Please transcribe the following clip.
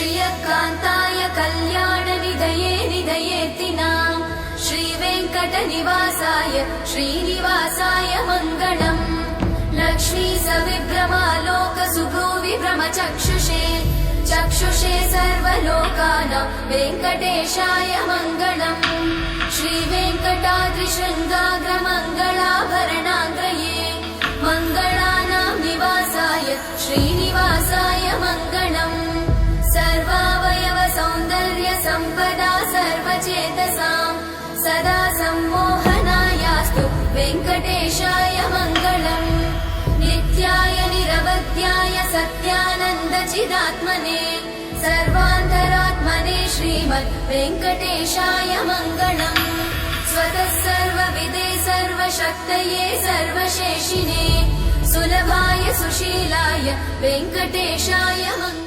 श्रियकान्ताय कल्याणनिधये निधयेत्तिनां श्रीवेङ्कटनिवासाय श्रीनिवासाय मङ्गलम् लक्ष्मी सविभ्रमालोकसुभ्रूविभ्रमचक्षुषे चक्षुषे सर्वलोकानां वेङ्कटेशाय मङ्गलम् श्रीवेङ्कटाद्रिशृङ्गाग्रमङ्गलाभरणाङ्गये मङ्गलानां निवासाय श्रीनिवासाय मङ्गलम् सर्वावयव सौन्दर्य सम्पदा सर्वचेतसां सदा सम्मोहनायास्तु वेङ्कटेशाय मङ्गलम् नित्याय निरवध्याय सत्यानन्दचिदात्मने सर्वान्तरात्मने श्रीमद् वेङ्कटेशाय मङ्गलम् स्वतः सर्वविदे सर्वशक्तये सर्वशेषिने सुलभाय सुशीलाय वेङ्कटेशाय मङ्गलम्।